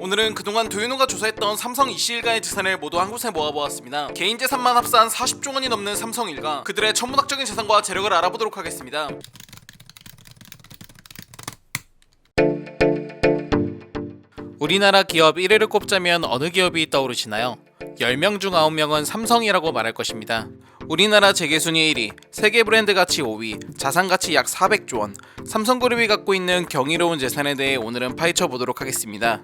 오늘은 그동안 도윤호가 조사했던 삼성 이씨 일가의 재산을 모두 한 곳에 모아보았습니다. 개인 재산만 합산 40조 원이 넘는 삼성 일가, 그들의 천문학적인 재산과 재력을 알아보도록 하겠습니다. 우리나라 기업 1위를 꼽자면 어느 기업이 떠오르시나요? 10명 중 9명은 삼성이라고 말할 것입니다. 우리나라 재계순위 1위, 세계 브랜드 가치 5위, 자산 가치 약 400조 원, 삼성그룹이 갖고 있는 경이로운 재산에 대해 오늘은 파헤쳐 보도록 하겠습니다.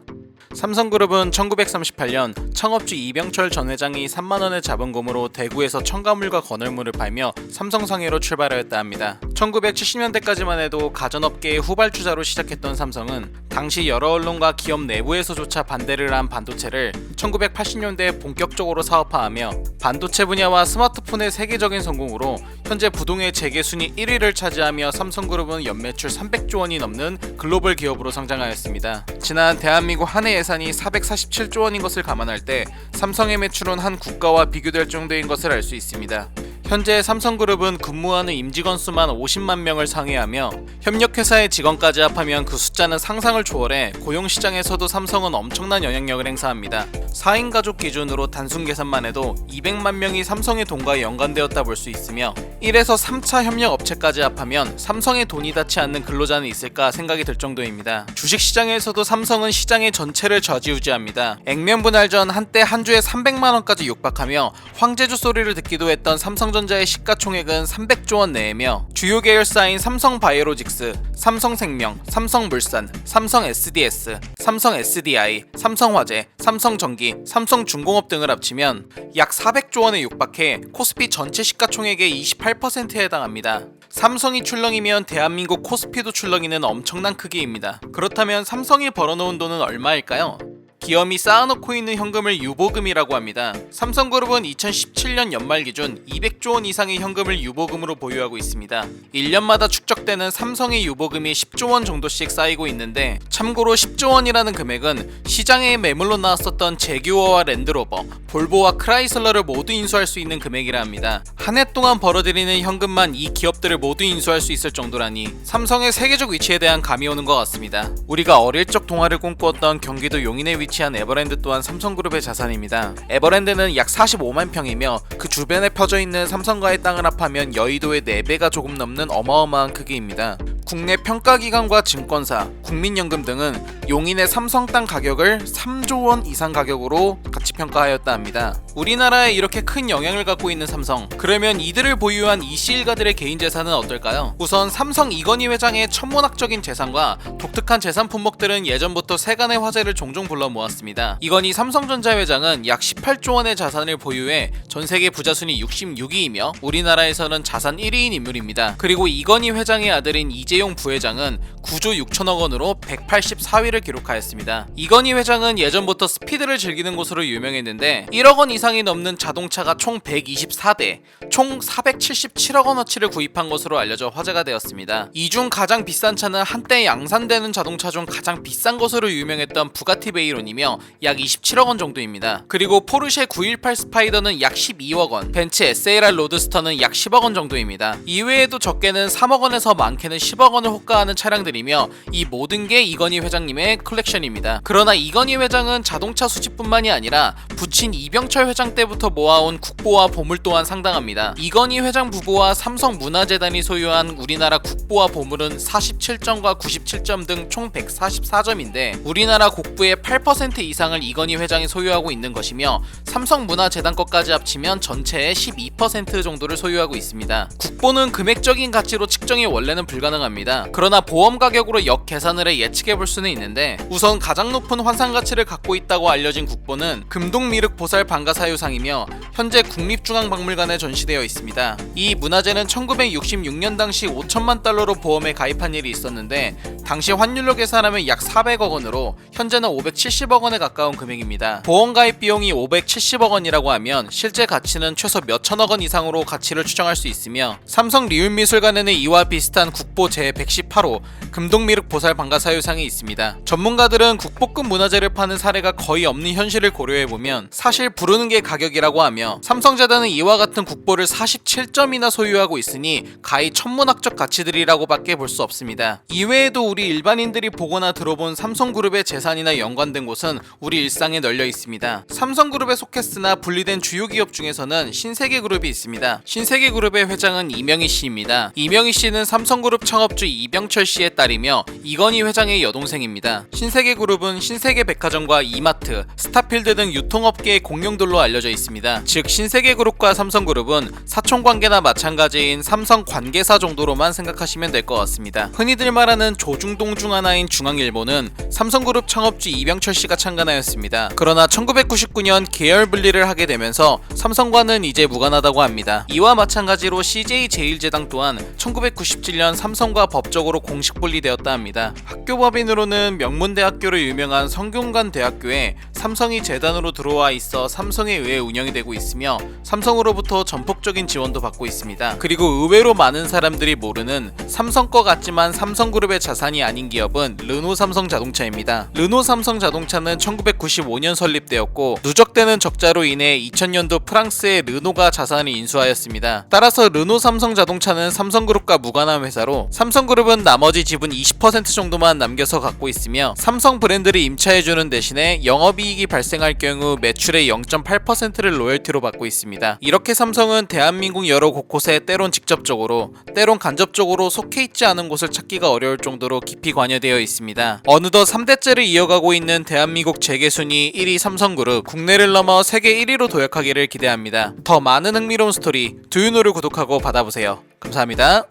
삼성그룹은 1938년 창업주 이병철 전 회장이 3만원의 자본금으로 대구에서 첨가물과 건설물을 팔며 삼성상해로 출발하였다 합니다. 1970년대까지만 해도 가전업계의 후발주자로 시작했던 삼성은 당시 여러 언론과 기업 내부에서조차 반대를 한 반도체를 1980년대에 본격적으로 사업화하며 반도체 분야와 스마트폰의 세계적인 성공으로 현재 부동의 재계순위 1위를 차지하며 삼성그룹은 연매출 300조 원이 넘는 글로벌 기업으로 성장하였습니다. 지난 대한민국 한 해 예산이 447조 원인 것을 감안할 때 삼성의 매출은 한 국가와 비교될 정도인 것을 알 수 있습니다. 현재 삼성그룹은 근무하는 임직원 수만 50만 명을 상회하며 협력회사의 직원까지 합하면 그 숫자는 상상을 초월해 고용시장에서도 삼성은 엄청난 영향력을 행사합니다. 4인 가족 기준으로 단순 계산만 해도 200만 명이 삼성의 돈과 연관되었다 볼 수 있으며 1에서 3차 협력 업체까지 합하면 삼성의 돈이 닿지 않는 근로자는 있을까 생각이 들 정도입니다. 주식시장에서도 삼성은 시장의 전체를 좌지우지합니다. 액면 분할 전 한때 한 주에 300만원까지 육박하며 황제주 소리를 듣기도 했던 삼성전자의 시가총액은 300조 원 내외며 주요 계열사인 삼성바이오로직스, 삼성생명, 삼성물산, 삼성 SDS, 삼성 SDI, 삼성화재, 삼성전기, 삼성중공업 등을 합치면 약 400조 원에 육박해 코스피 전체 시가총액의 28%에 해당합니다. 삼성이 출렁이면 대한민국 코스피도 출렁이는 엄청난 크기입니다. 그렇다면 삼성이 벌어놓은 돈은 얼마일까요? 기업이 쌓아놓고 있는 현금을 유보금이라고 합니다. 삼성그룹은 2017년 연말 기준 200조 원 이상의 현금을 유보금으로 보유하고 있습니다. 1년마다 축적되는 삼성의 유보금이 10조 원 정도씩 쌓이고 있는데, 참고로 10조 원이라는 금액은 시장에 매물로 나왔었던 제규어와 랜드로버, 볼보와 크라이슬러를 모두 인수할 수 있는 금액이라 합니다. 한 해 동안 벌어들이는 현금만 이 기업들을 모두 인수할 수 있을 정도라니 삼성의 세계적 위치에 대한 감이 오는 것 같습니다. 우리가 어릴 적 동화를 꿈꾸었던 경기도 용인에 위치한 에버랜드 또한 삼성그룹의 자산입니다. 에버랜드는 약 45만 평이며 그 주변에 펴져 있는 삼성과의 땅을 합하면 여의도의 4배가 조금 넘는 어마어마한 크기입니다. 국내 평가기관과 증권사, 국민연금 등은 용인의 삼성 땅 가격을 3조 원 이상 가격으로 가치 평가하였다 합니다. 우리나라에 이렇게 큰 영향을 갖고 있는 삼성, 그러면 이들을 보유한 이씨 일가들의 개인 재산은 어떨까요? 우선 삼성 이건희 회장의 천문학적인 재산과 독특한 재산 품목들은 예전부터 세간의 화제를 종종 불러 모았습니다. 이건희 삼성전자 회장은 약 18조 원의 자산을 보유해 전세계 부자 순위 66위이며 우리나라에서는 자산 1위인 인물입니다. 그리고 이건희 회장의 아들인 이재용 부회장은 9조 6천억 원으로 184위를 기록하였습니다. 이건희 회장은 예전부터 스피드를 즐기는 곳으로 유명했는데 1억 원 이상이 넘는 자동차가 총 124대, 총 477억 원어치를 구입한 것으로 알려져 화제가 되었습니다. 이 중 가장 비싼 차는 한때 양산되는 자동차 중 가장 비싼 것으로 유명했던 부가티 베이론이며 약 27억 원 정도입니다. 그리고 포르쉐 918 스파이더는 약 12억 원, 벤츠 SLR 로드스터는 약 10억 원 정도입니다. 이외에도 적게는 3억 원에서 많게는 10억 원을 호가하는 차량들이며 이 모든 게 이건희 회장님의 컬렉션입니다. 그러나 이건희 회장은 자동차 수집뿐만이 아니라 부친 이병철 회장 때부터 모아온 국보와 보물 또한 상당합니다. 이건희 회장 부부와 삼성문화재단이 소유한 우리나라 국보와 보물은 47점과 97점 등 총 144점인데 우리나라 국부의 8% 이상을 이건희 회장이 소유하고 있는 것이며 삼성문화재단 것까지 합치면 전체의 12% 정도를 소유하고 있습니다. 국보는 금액적인 가치로 측정이 원래는 불가능합니다. 그러나 보험 가격으로 역계산을 해 예측해볼 수는 있는데, 우선 가장 높은 환산 가치를 갖고 있다고 알려진 국보는 금동미륵 보살 방가사유상이며 현재 국립중앙박물관에 전시되어 있습니다. 이 문화재는 1966년 당시 5천만 달러로 보험에 가입한 일이 있었는데 당시 환율로 계산하면 약 400억 원으로 현재는 570억 원에 가까운 금액입니다. 보험 가입 비용이 570억 원이라고 하면 실제 가치는 최소 몇천억 원 이상으로 가치를 추정할 수 있으며, 삼성 리움미술관에는 이와 비슷한 국보 제118호 금동미륵 보살 방가사유상이 있습니다. 전문가들은 국보급 문화재를 파는 사례가 거의 없는 현실을 고려해보면 보면 사실 부르는 게 가격이라고 하며 삼성재단은 이와 같은 국보를 47점이나 소유하고 있으니 가히 천문학적 가치들이라고 밖에 볼 수 없습니다. 이외에도 우리 일반인들이 보거나 들어본 삼성그룹의 재산이나 연관된 곳은 우리 일상에 널려 있습니다. 삼성그룹에 속했으나 분리된 주요 기업 중에서는 신세계그룹이 있습니다. 신세계그룹의 회장은 이명희 씨입니다. 이명희 씨는 삼성그룹 창업주 이병철 씨의 딸이며 이건희 회장의 여동생입니다. 신세계그룹은 신세계백화점과 이마트, 스타필드 등 유통업계의 공룡들로 알려져 있습니다. 즉 신세계그룹과 삼성그룹은 사촌관계나 마찬가지인 삼성 관계사 정도로만 생각하시면 될 것 같습니다. 흔히들 말하는 조중동 중 하나인 중앙일보는 삼성그룹 창업주 이병철 씨가 창간하였습니다. 그러나 1999년 계열 분리를 하게 되면서 삼성과는 이제 무관하다고 합니다. 이와 마찬가지로 CJ제일제당 또한 1997년 삼성과 법적으로 공식 분리되었다 합니다. 학교법인으로는 명문대학교로 유명한 성균관대학교에 삼성이 재단으로 들어와 있어 삼성에 의해 운영이 되고 있으며 삼성으로부터 전폭적인 지원도 받고 있습니다. 그리고 의외로 많은 사람들이 모르는 삼성 거 같지만 삼성그룹의 자산이 아닌 기업은 르노삼성자동차입니다. 르노삼성자동차는 1995년 설립되었고 누적되는 적자로 인해 2000년도 프랑스의 르노가 자산을 인수하였습니다. 따라서 르노삼성자동차는 삼성그룹과 무관한 회사로 삼성그룹은 나머지 지분 20% 정도만 남겨서 갖고 있으며 삼성 브랜드를 임차해주는 대신에 영업이익이 발생할 경우 매출의 0.8%를 로열티로 받고 있습니다. 이렇게 삼성은 대한민국 여러 곳곳에 때론 직접적으로 때론 간접적으로 속해 있지 않은 곳을 찾기가 어려울 정도로 깊이 관여되어 있습니다. 어느덧 3대째를 이어가고 있는 대한민국 재계순위 1위 삼성그룹, 국내를 넘어 세계 1위로 도약하기를 기대합니다. 더 많은 흥미로운 스토리 두유노를 구독하고 받아보세요. 감사합니다.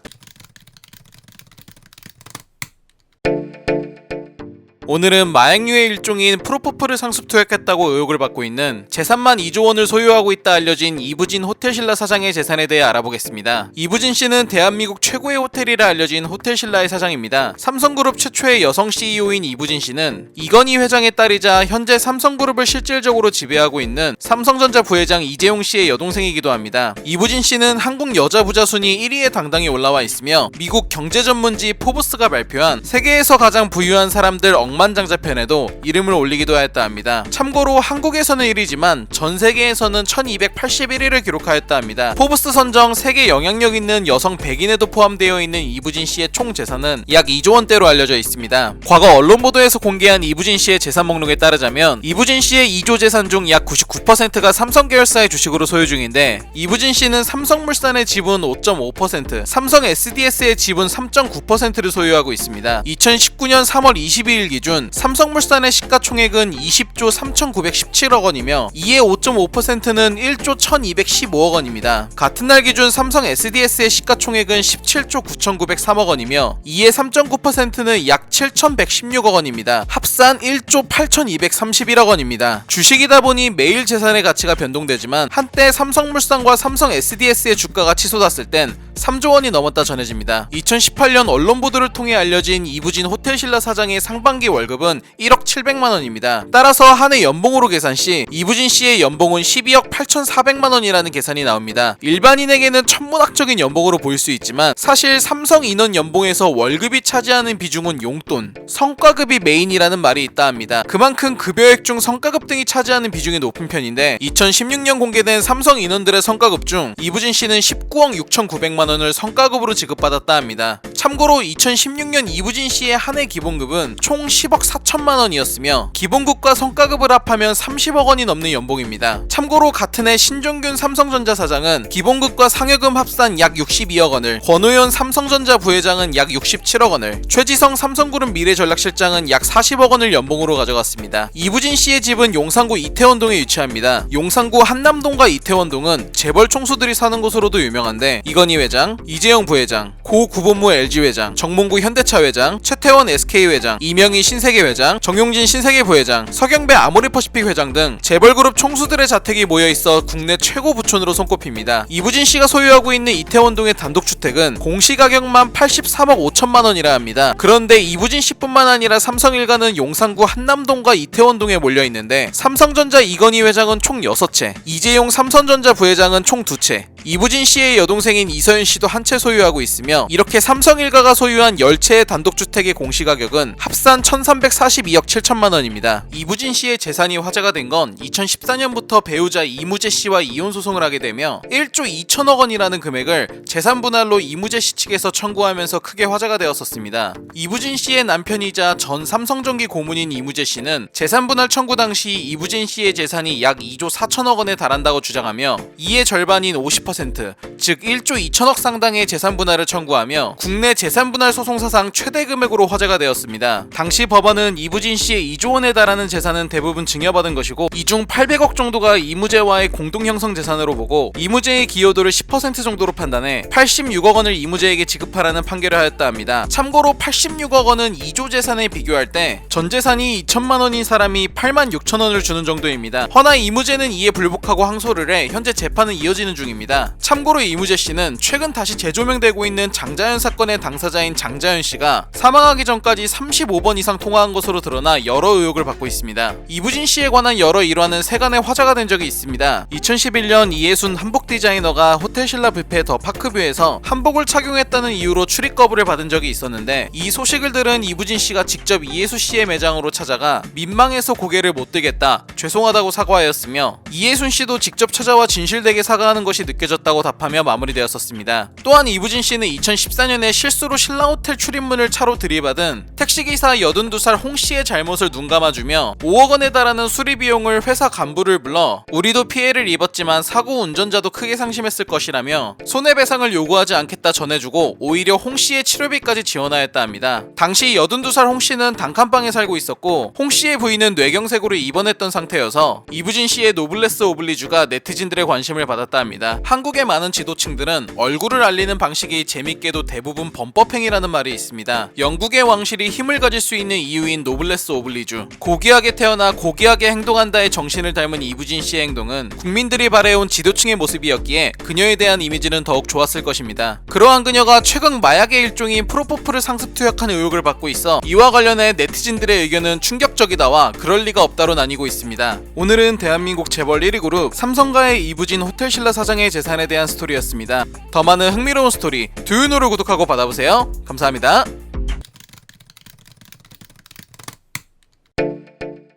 오늘은 마약류의 일종인 프로포폴을 상습 투약했다고 의혹을 받고 있는 재산만 2조 원을 소유하고 있다 알려진 이부진 호텔신라 사장의 재산에 대해 알아보겠습니다. 이부진 씨는 대한민국 최고의 호텔이라 알려진 호텔신라의 사장입니다. 삼성그룹 최초의 여성 CEO인 이부진 씨는 이건희 회장의 딸이자 현재 삼성그룹을 실질적으로 지배하고 있는 삼성전자 부회장 이재용 씨의 여동생이기도 합니다. 이부진 씨는 한국 여자 부자 순위 1위에 당당히 올라와 있으며 미국 경제 전문지 포브스가 발표한 세계에서 가장 부유한 사람들 억만장자편에도 이름을 올리기도 하였다 합니다. 참고로 한국에서는 1위지만 전 세계에서는 1281위를 기록하였다 합니다. 포브스 선정 세계 영향력 있는 여성 100인에도 포함되어 있는 이부진 씨의 총 재산은 약 2조 원대로 알려져 있습니다. 과거 언론 보도에서 공개한 이부진 씨의 재산 목록에 따르자면 이부진 씨의 2조 재산 중 약 99%가 삼성 계열사의 주식으로 소유 중인데 이부진 씨는 삼성물산의 지분 5.5%, 삼성 SDS의 지분 3.9%를 소유하고 있습니다. 2019년 3월 22일 기준 삼성물산의 시가총액은 20조 3,917억 원이며 이에 5.5%는 1조 1,215억 원입니다. 같은 날 기준 삼성 SDS의 시가총액은 17조 9,903억 원이며 이에 3.9%는 약 7,116억 원입니다. 합산 1조 8,231억 원입니다. 주식이다 보니 매일 재산의 가치가 변동되지만 한때 삼성물산과 삼성 SDS의 주가가 치솟았을 땐 3조 원이 넘었다 전해집니다. 2018년 언론 보도를 통해 알려진 이부진 호텔신라 사장의 상반기 월급은 1억 700만 원입니다. 따라서 한 해 연봉으로 계산 시 이부진 씨의 연봉은 12억 8,400만 원이라는 계산이 나옵니다. 일반인에게는 천문학적인 연봉으로 보일 수 있지만 사실 삼성 인원 연봉에서 월급이 차지하는 비중은 용돈, 성과급이 메인이라는 말이 있다 합니다. 그만큼 급여액 중 성과급 등이 차지하는 비중이 높은 편인데 2016년 공개된 삼성 인원들의 성과급 중 이부진 씨는 19억 6,900만 원을 성과급으로 지급받았다 합니다. 참고로 2016년 이부진 씨의 한 해 기본급은 총 10억 4천만 원이었으며 기본급과 성과급을 합하면 30억 원이 넘는 연봉입니다. 참고로 같은 해 신종균 삼성전자 사장은 기본급과 상여금 합산 약 62억 원을, 권오현 삼성전자 부회장은 약 67억 원을, 최지성 삼성그룹 미래전략실장은 약 40억 원을 연봉으로 가져갔습니다. 이부진 씨의 집은 용산구 이태원동에 위치합니다. 용산구 한남동과 이태원동은 재벌 총수들이 사는 곳으로도 유명한데 이건희 회장, 이재용 부회장, 고 구본무 LG 회장, 정몽구 현대차 회장, 최태원 SK 회장, 이명희 신세계 회장, 정용진 신세계 부회장, 서경배 아모레퍼시픽 회장 등 재벌그룹 총수들의 자택이 모여있어 국내 최고 부촌으로 손꼽힙니다. 이부진 씨가 소유하고 있는 이태원동의 단독주택은 공시가격만 83억 5천만 원이라 합니다. 그런데 이부진 씨뿐만 아니라 삼성일가는 용산구 한남동과 이태원동에 몰려있는데 삼성전자 이건희 회장은 총 6채, 이재용 삼성전자 부회장은 총 2채, 이부진 씨의 여동생인 이서연 씨도 한 채 소유하고 있으며 이렇게 삼성 일가가 소유한 10채의 단독주택의 공시가격은 합산 1342억 7천만 원입니다. 이부진 씨의 재산이 화제가 된 건 2014년부터 배우자 이무재 씨와 이혼 소송을 하게 되며 1조 2천억 원이라는 금액을 재산 분할로 이무재 씨 측에서 청구하면서 크게 화제가 되었었습니다. 이부진 씨의 남편이자 전 삼성전기 고문인 이무재 씨는 재산 분할 청구 당시 이부진 씨의 재산이 약 2조 4천억 원에 달한다고 주장하며 이의 절반인 50%, 즉 1조 2천억 상당의 재산 분할을 청구하며 국내 재산 분할 소송 사상 최대 금액으로 화제가 되었습니다. 당시 법원은 이부진 씨의 2조 원에 달하는 재산은 대부분 증여받은 것이고 이 중 800억 정도가 이무재와의 공동 형성 재산으로 보고 이무재의 기여도를 10% 정도로 판단해 86억 원을 이무재에게 지급하라는 판결을 하였다 합니다. 참고로 86억 원은 2조 재산에 비교할 때 전 재산이 2천만 원인 사람이 8만 6천 원을 주는 정도입니다. 허나 이무재는 이에 불복하고 항소를 해 현재 재판은 이어지는 중입니다. 참고로 이무재 씨는 최근 다시 재조명되고 있는 장자연 사건의 당사자인 장자연 씨가 사망하기 전까지 35번 이상 통화한 것으로 드러나 여러 의혹을 받고 있습니다. 이부진 씨에 관한 여러 일화는 세간에 화제가 된 적이 있습니다. 2011년 이예순 한복 디자이너가 호텔신라 뷔페 더 파크뷰에서 한복을 착용했다는 이유로 출입 거부를 받은 적이 있었는데 이 소식을 들은 이부진 씨가 직접 이예수 씨의 매장으로 찾아가 민망해서 고개를 못 들겠다, 죄송하다고 사과하였으며 이예순 씨도 직접 찾아와 진실되게 사과하는 것이 느껴졌다고 답하며 마무리되었었습니다. 또한 이부진 씨는 2014년에 실수로 신라호텔 출입문을 차로 들이받은 택시기사 82살 홍 씨의 잘못을 눈감아주며 5억 원에 달하는 수리 비용을 회사 간부를 불러 우리도 피해를 입었지만 사고 운전자도 크게 상심했을 것이라며 손해배상을 요구하지 않겠다 전해주고 오히려 홍 씨의 치료비까지 지원하였다 합니다. 당시 82살 홍 씨는 단칸방에 살고 있었고 홍 씨의 부인은 뇌경색으로 입원했던 상태여서 이부진 씨의 노블레스 오블리주가 네티즌들의 관심을 받았다 합니다. 한국의 많은 지도층들은 얼굴을 알리는 방식이 재밌게도 대부분 범법행위라는 말이 있습니다. 영국의 왕실이 힘을 가질 수 있는 이유인 노블레스 오블리주, 고귀하게 태어나 고귀하게 행동한다의 정신을 닮은 이부진 씨의 행동은 국민들이 바래온 지도층의 모습이었기에 그녀에 대한 이미지는 더욱 좋았을 것입니다. 그러한 그녀가 최근 마약의 일종인 프로포폴을 상습 투약한 의혹을 받고 있어 이와 관련해 네티즌들의 의견은 충격적이다와 그럴 리가 없다로 나뉘고 있습니다. 오늘은 대한민국 재벌 1위 그룹 삼성가의 이부진 호텔신라 사장의 재산에 대한 스토리였습니다. 더 많은 흥미로운 스토리 두유노를 구독하고 받아보세요. 감사합니다.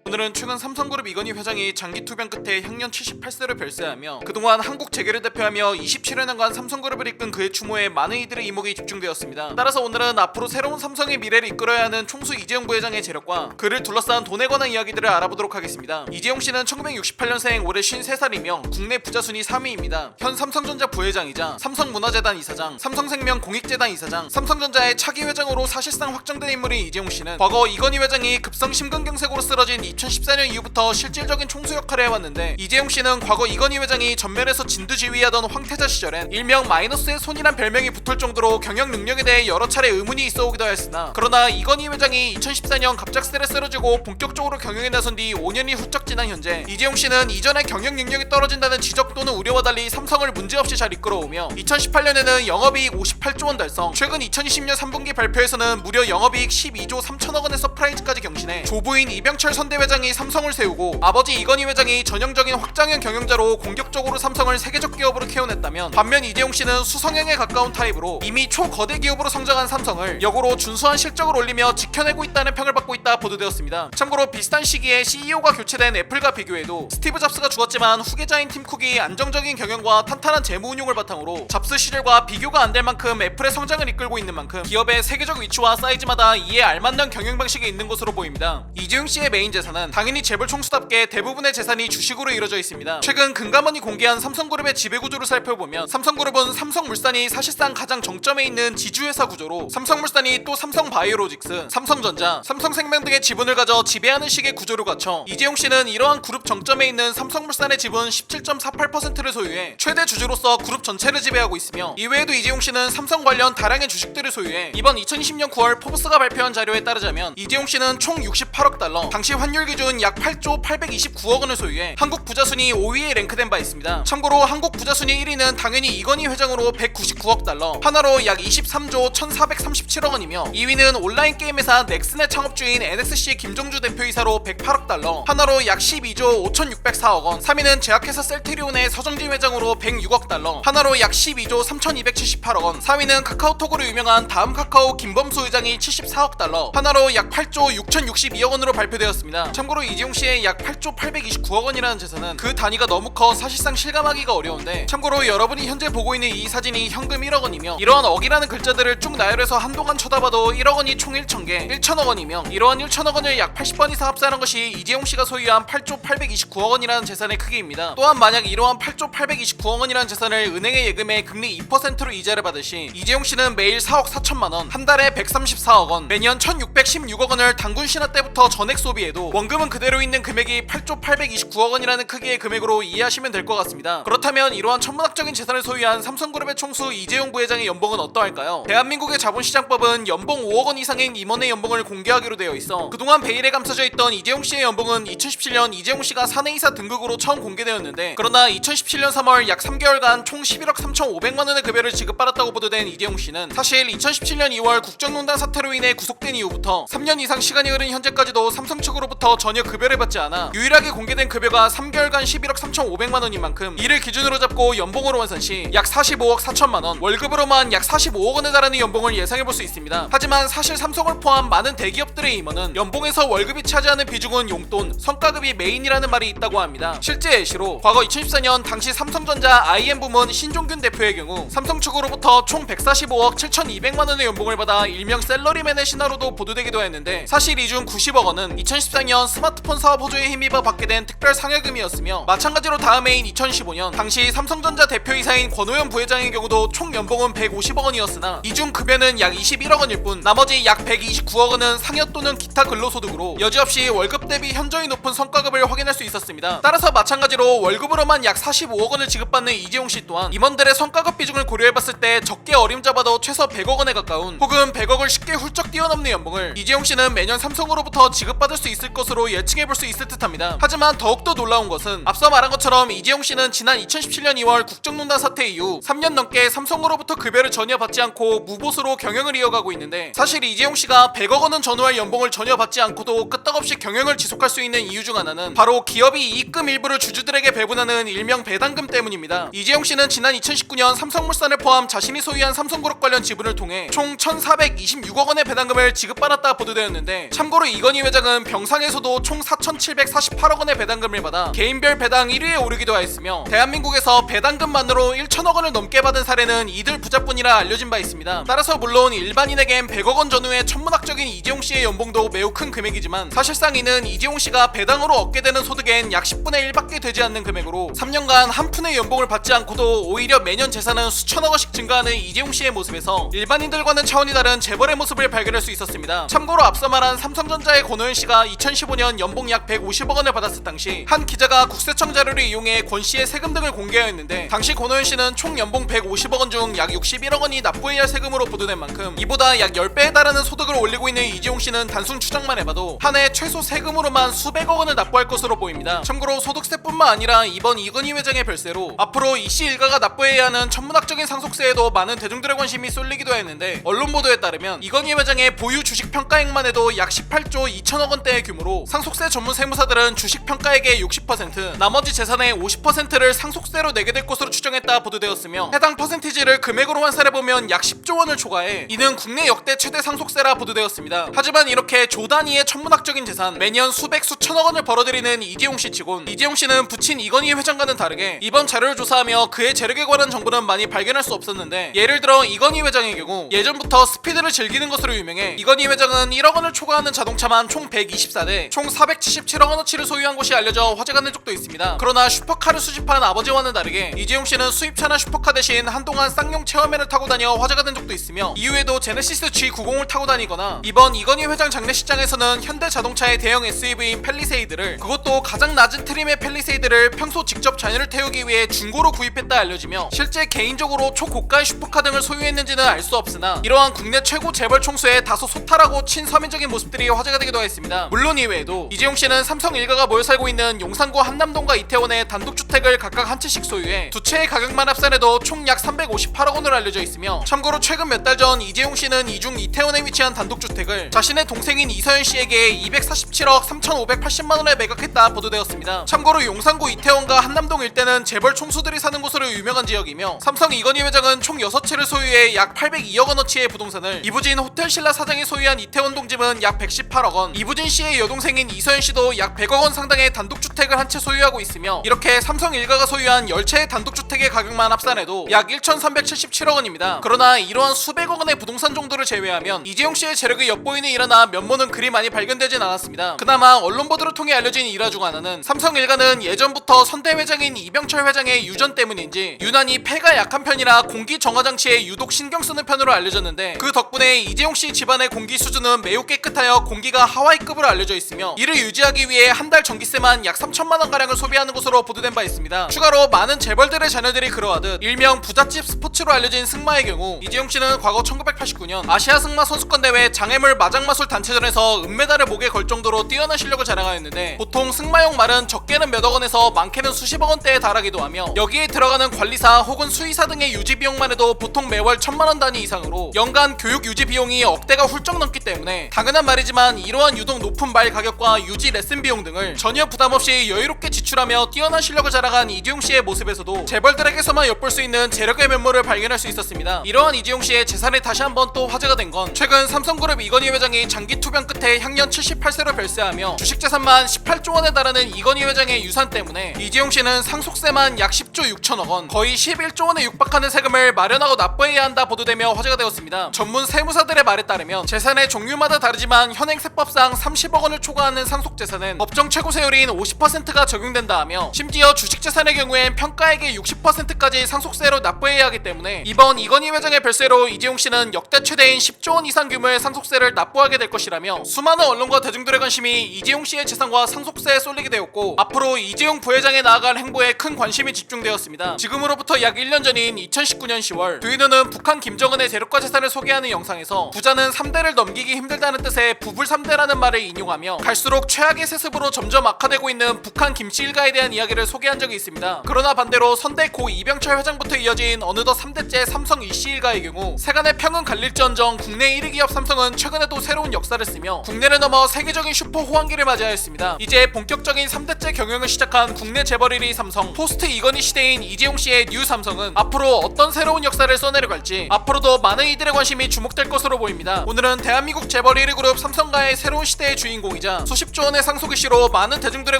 오늘은 최근 삼성그룹 이건희 회장이 장기 투병 끝에 향년 78세로 별세하며 그동안 한국 재계를 대표하며 27년간 삼성그룹을 이끈 그의 추모에 많은 이들의 이목이 집중되었습니다. 따라서 오늘은 앞으로 새로운 삼성의 미래를 이끌어야 하는 총수 이재용 부회장의 재력과 그를 둘러싼 돈에 관한 이야기들을 알아보도록 하겠습니다. 이재용 씨는 1968년생, 올해 53살이며 국내 부자 순위 3위입니다. 현 삼성전자 부회장이자 삼성문화재단 이사장, 삼성생명 공익재단 이사장, 삼성전자의 차기 회장으로 사실상 확정된 인물인 이재용 씨는 과거 이건희 회장이 급성 심근경색으로 쓰러진 2014년 이후부터 실질적인 총수 역할을 해왔는데 이재용 씨는 과거 이건희 회장이 전면에서 진두지휘하던 황태자 시절엔 일명 마이너스의 손이란 별명이 붙을 정도로 경영 능력에 대해 여러 차례 의문이 있어 오기도 하였으나 그러나 이건희 회장이 2014년 갑작스레 쓰러지고 본격적으로 경영에 나선 뒤 5년이 훌쩍 지난 현재 이재용 씨는 이전의 경영 능력이 떨어진다는 지적 또는 우려와 달리 삼성을 문제없이 잘 이끌어오며 2018년에는 영업이익 58조 원 달성, 최근 2020년 3분기 발표에서는 무려 영업이익 12조 3천억 원의 서프라이즈까지 경신해 조부인 이병철 선대 회장이 삼성을 세우고 아버지 이건희 회장이 전형적인 확장형 경영자로 공격적으로 삼성을 세계적 기업으로 키워냈다면, 반면 이재용 씨는 수성형에 가까운 타입으로 이미 초거대 기업으로 성장한 삼성을 역으로 준수한 실적을 올리며 지켜내고 있다는 평을 받고 있다 보도되었습니다. 참고로 비슷한 시기에 CEO가 교체된 애플과 비교해도 스티브 잡스가 죽었지만 후계자인 팀 쿡이 안정적인 경영과 탄탄한 재무 운용을 바탕으로 잡스 시절과 비교가 안 될 만큼 애플의 성장을 이끌고 있는 만큼 기업의 세계적 위치와 사이즈마다 이에 알맞는 경영 방식이 있는 것으로 보입니다. 이재용 씨의 메인 재산은 당연히 재벌 총수답게 대부분의 재산이 주식으로 이루어져 있습니다. 최근 금감원이 공개한 삼성그룹의 지배구조를 살펴보면 삼성그룹은 삼성물산이 사실상 가장 정점에 있는 지주회사 구조로 삼성물산이 또 삼성바이오로직스, 삼성전자, 삼성생명 등의 지분을 가져 지배하는 식의 구조를 갖춰 이재용 씨는 이러한 그룹 정점에 있는 삼성물산의 지분 17.48%를 소유해 최대 주주로서 그룹 전체를 지배하고 있으며, 이외에도 이재용 씨는 삼성 관련 다량의 주식들을 소유해 이번 2020년 9월 포브스가 발표한 자료에 따르자면 이재용 씨는 총 68억 달러, 당시 환율 기준 약 8조 829억 원을 소유해 한국 부자 순위 5위에 랭크된 바 있습니다. 참고로 한국 부자 순위 1위는 당연히 이건희 회장으로 199억 달러, 하나로 약 23조 1437억 원이며 2위는 온라인 게임 회사 넥슨의 창업주인 NXC 김종주 대표이사로 108억 달러, 하나로 약 12조 5604억 원. 3위는 제약회사 셀트리온의 서정진 회장으로 106억 달러, 하나로 약 12조 3278억 원. 4위는 카카오톡으로 유명한 다음 카카오 김범수 회장이 74억 달러, 하나로 약 8조 6062억 원으로 발표되었습니다. 참고로 이재용 씨의 약 8조 829억 원이라는 재산은 그 단위가 너무 커 사실상 실감하기가 어려운데, 참고로 여러분이 현재 보고 있는 이 사진이 현금 1억 원이며 이러한 억이라는 글자들을 쭉 나열해서 한동안 쳐다봐도 1억 원이 총 1,000개, 1천억 원이며 이러한 1천억 원을 약 80번 이상 합산한 것이 이재용 씨가 소유한 8조 829억 원이라는 재산의 크기입니다. 또한 만약 이러한 8조 829억 원이라는 재산을 은행에 예금해 금리 2%로 이자를 받으시 이재용 씨는 매일 4억 4천만 원, 한 달에 134억 원, 매년 1,616억 원을 당군 신화 때부터 전액 소비해도 원금은 그대로 있는 금액이 8조 829억 원이라는 크기의 금액으로 이해하시면 될 것 같습니다. 그렇다면 이러한 천문학적인 재산을 소유한 삼성그룹의 총수 이재용 부회장의 연봉은 어떠할까요? 대한민국의 자본시장법은 연봉 5억 원 이상인 임원의 연봉을 공개하기로 되어 있어 그동안 베일에 감싸져 있던 이재용 씨의 연봉은 2017년 이재용 씨가 사내이사 등극으로 처음 공개되었는데, 그러나 2017년 3월 약 3개월간 총 11억 3,500만 원의 급여를 지급받았다고 보도된 이재용 씨는 사실 2017년 2월 국정농단 사태로 인해 구속된 이후부터 3년 이상 시간이 흐른 현재까지도 삼성 측으로부터 전혀 급여를 받지 않아 유일하게 공개된 급여가 3개월간 11억 3,500만 원인 만큼 이를 기준으로 잡고 연봉으로 환산 시 약 45억 4천만 원, 월급으로만 약 45억 원에 달하는 연봉을 예상해볼 수 있습니다. 하지만 사실 삼성을 포함 많은 대기업들의 임원은 연봉에서 월급이 차지하는 비중은 용돈, 성과급이 메인이라는 말이 있다고 합니다. 실제 예시로 과거 2014년 당시 삼성전자 IM 부문 신종균 대표의 경우 삼성 측으로부터 총 145억 7,200만 원의 연봉을 받아 일명 셀러리맨의 신화로도 보도되기도 했는데, 사실 이 중 90억 원은 2014년 스마트폰 사업 호조에 힘입어 받게 된 특별 상여금이었으며, 마찬가지로 다음 해인 2015년 당시 삼성전자 대표이사인 권오현 부회장의 경우도 총 연봉은 150억 원이었으나 이 중 급여는 약 21억 원일 뿐 나머지 약 129억 원은 상여 또는 기타 근로소득으로 여지없이 월급 대비 현저히 높은 성과급을 확인할 수 있었습니다. 따라서 마찬가지로 월급으로만 약 45억 원을 지급받는 이재용 씨 또한 임원들의 성과급 비중을 고려해봤을 때 적게 어림잡아도 최소 100억 원에 가까운, 혹은 100억을 쉽게 훌쩍 뛰어넘는 연봉을 이재용 씨는 매년 삼성으로부터 지급받을 수 있을 것으로 예측해볼 수 있을 듯합니다. 하지만 더욱더 놀라운 것은 앞서 말한 것처럼 이재용 씨는 지난 2017년 2월 국정농단 사태 이후 3년 넘게 삼성으로부터 급여를 전혀 받지 않고 무보수로 경영을 이어가고 있는데, 사실 이재용 씨가 100억 원은 전후할 연봉을 전혀 받지 않고도 끄떡없이 경영을 지속할 수 있는 이유 중 하나는 바로 기업이 이익금 일부를 주주들에게 배분하는 일명 배당금 때문입니다. 이재용 씨는 지난 2019년 삼성물산을 포함 자신이 소유한 삼성그룹 관련 지분을 통해 총 1,426억 원의 배당금을 지급받았다 보도되었는데, 참고로 이건희 회장은 병상에서도 총 4,748억 원의 배당금을 받아 개인별 배당 1위에 오르기도 하였으며, 대한민국에서 배당금만으로 1,000억 원을 넘게 받은 사례는 이들 부자뿐이라 알려진 바 있습니다. 따라서 물론 일반인에겐 100억 원 전후의 천문학적인 이재용 씨의 연봉도 매우 큰 금액이지만, 사실상 이는 이재용 씨가 배당으로 얻게 되는 소득엔 약 10분의 1밖에 되지 않는 금액으로 3년간 한 푼의 연봉을 받지 않고도 오히려 매년 재산은 수천억 원씩 증가하는 이재용 씨의 모습에서 일반인들과는 차원이 다른 재벌의 모습을 발견할 수 있었습니다. 참고로 앞서 말한 삼성전자의 권오현 씨가 2015년 연봉 약 150억 원을 받았을 당시 한 기자가 국세청 자료를 이용해 권 씨의 세금 등을 공개하였는데, 당시 권오현 씨는 총 연봉 150억 원 중 약 61억 원이 납부해야 할 세금으로 보도된 만큼 이보다 약 10배에 달하는 소득을 올리고 있는 이재용 씨는 단순 추정만 해봐도 한 해 최소 세금으로만 수백억 원을 납부할 것으로 보입니다. 참고로 소득세뿐만 아니라 이번 이건희 회장의 별세로 앞으로 이씨 일가가 납부해야 하는 천문학적인 상속세에도 많은 대중들의 관심이 쏠리기도 했는데, 언론 보도에 따르면 이건희 회장의 보유 주식 평가액만 해도 약 18조 2천억 원대의 규모로 상속세 전문 세무사들은 주식 평가액의 60%, 나머지 재산의 50%를 상속세로 내게 될 것으로 추정했다 보도되었으며, 해당 퍼센티지를 금액으로 환산해보면 약 10조 원을 초과해 이는 국내 역대 최대 상속세라 보도되었습니다. 하지만 이렇게 조 단위의 천문학적인 재산, 매년 수백 수천억 원을 벌어들이는 이재용 씨 치곤 이재용 씨는 부친 이건희 회장과는 다르게 이번 자료를 조사하며 그의 재력에 관한 정보는 많이 발견할 수 없었는데, 예를 들어 이건희 회장의 경우 예전부터 스피드를 즐기는 것으로 유명해 이건희 회장은 1억 원을 초과하는 자동차만 총 124대, 총 477억 원어치를 소유한 것이 알려져 화제가 된 적도 있습니다. 그러나 슈퍼카를 수집한 아버지와는 다르게 이재용 씨는 수입차나 슈퍼카 대신 한동안 쌍용 체험회를 타고 다녀 화제가 된 적도 있으며, 이후에도 제네시스 G90을 타고 다니거나 이번 이건희 회장 장례식장에서는 현대자동차의 대형 SUV인 팰리세이드를, 그것도 가장 낮은 트림의 팰리세이드를 평소 직접 자녀를 태우기 위해 중고로 구입했다 알려지며, 실제 개인적으로 초고가의 슈퍼카 등을 소유했는지는 알 수 없으나 이러한 국내 최고 재벌 총수의 다소 소탈하고 친서민적인 모습들이 화제가 되기도 했습니다. 물론 이외에 외에도 이재용 씨는 삼성 일가가 모여 살고 있는 용산구 한남동과 이태원의 단독주택을 각각 한 채씩 소유해 두 채의 가격만 합산해도 총 약 358억 원으로 알려져 있으며, 참고로 최근 몇 달 전 이재용 씨는 이중 이태원에 위치한 단독주택을 자신의 동생인 이서연 씨에게 247억 3,580만 원에 매각했다 보도되었습니다. 참고로 용산구 이태원과 한남동 일대는 재벌 총수들이 사는 곳으로 유명한 지역이며, 삼성 이건희 회장은 총 6채를 소유해 약 802억 원어치의 부동산을, 이부진 호텔신라 사장이 소유한 이태원 동집은 약 118억 원, 이부진 씨의 여동생인 이서연 씨도 약 100억 원 상당의 단독주택을 한 채 소유하고 있으며, 이렇게 삼성 일가가 소유한 10채의 단독주택의 가격만 합산해도 약 1,377억 원입니다. 그러나 이러한 수백억 원의 부동산 정도를 제외하면 이재용 씨의 재력이 엿보이는 일화나 면모는 그리 많이 발견되진 않았습니다. 그나마 언론 보도를 통해 알려진 일화 중 하나는 삼성 일가는 예전부터 선대 회장인 이병철 회장의 유전 때문인지 유난히 폐가 약한 편이라 공기 정화 장치에 유독 신경 쓰는 편으로 알려졌는데, 그 덕분에 이재용 씨 집안의 공기 수준은 매우 깨끗하여 공기가 하와이급으로 알려져 있으며, 이를 유지하기 위해 한 달 전기세만 약 3천만 원 가량을 소비하는 것으로 보도된 바 있습니다. 추가로 많은 재벌들의 자녀들이 그러하듯 일명 부잣집 스포츠로 알려진 승마의 경우, 이재용 씨는 과거 1989년 아시아 승마 선수권 대회 장애물 마장마술 단체전에서 은메달을 목에 걸 정도로 뛰어난 실력을 자랑하였는데, 보통 승마용 말은 적게는 몇억 원에서 많게는 수십억 원대에 달하기도 하며, 여기에 들어가는 관리사 혹은 수의사 등의 유지 비용만 해도 보통 매월 1,000만 원 단위 이상으로 연간 교육 유지 비용이 억대가 훌쩍 넘기 때문에, 당연한 말이지만 이러한 유독 높은 말 가격과 유지 레슨 비용 등을 전혀 부담 없이 여유롭게 지출하며 뛰어난 실력을 자랑한 이재용 씨의 모습에서도 재벌들에게서만 엿볼 수 있는 재력의 면모를 발견할 수 있었습니다. 이러한 이재용 씨의 재산이 다시 한번 또 화제가 된 건, 최근 삼성그룹 이건희 회장이 장기 투병 끝에 향년 78세로 별세하며 주식 재산만 18조 원에 달하는 이건희 회장의 유산 때문에 이재용 씨는 상속세만 약 10조 6천억 원, 거의 11조 원에 육박하는 세금을 마련하고 납부해야 한다 보도되며 화제가 되었습니다. 전문 세무사들의 말에 따르면 재산의 종류마다 다르지만 현행 세법상 30억 원을 초과하는 상속재산은 법정 최고세율인 50%가 적용된다 하며, 심지어 주식재산의 경우엔 평가액의 60%까지 상속세로 납부해야 하기 때문에 이번 이건희 회장의 별세로 이재용 씨는 역대 최대인 10조 원 이상 규모의 상속세를 납부하게 될 것이라며, 수많은 언론과 대중들의 관심이 이재용 씨의 재산과 상속세에 쏠리게 되었고, 앞으로 이재용 부회장에 나아갈 행보에 큰 관심이 집중되었습니다. 지금으로부터 약 1년 전인 2019년 10월 두인호는 북한 김정은의 재력과 재산을 소개하는 영상에서 부자는 3대를 넘기기 힘들다는 뜻의 부불 3대라는 말을 인용하며, 갈수록 최악의 세습으로 점점 악화되고 있는 북한 김씨 일가에 대한 이야기를 소개한 적이 있습니다. 그러나 반대로 선대 고 이병철 회장부터 이어진 어느덧 3대째 삼성 이씨 일가의 경우, 세간의 평은 갈릴지언정 국내 1위 기업 삼성은 최근에도 새로운 역사를 쓰며 국내를 넘어 세계적인 슈퍼 호황기를 맞이하였습니다. 이제 본격적인 3대째 경영을 시작한 국내 재벌 1위 삼성, 포스트 이건희 시대인 이재용 씨의 뉴 삼성은 앞으로 어떤 새로운 역사를 써내려갈지 앞으로도 많은 이들의 관심이 주목될 것으로 보입니다. 오늘은 대한민국 재벌 1위 그룹 삼성가의 새로운 시대의 주인공이자 수십조 원의 상속 이슈로 많은 대중들의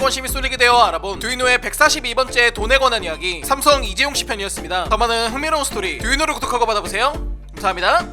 관심이 쏠리게 되어 알아본 두인호의 142번째 돈에 관한 이야기, 삼성 이재용 씨 편이었습니다. 더 많은 흥미로운 스토리 두인호를 구독하고 받아보세요. 감사합니다.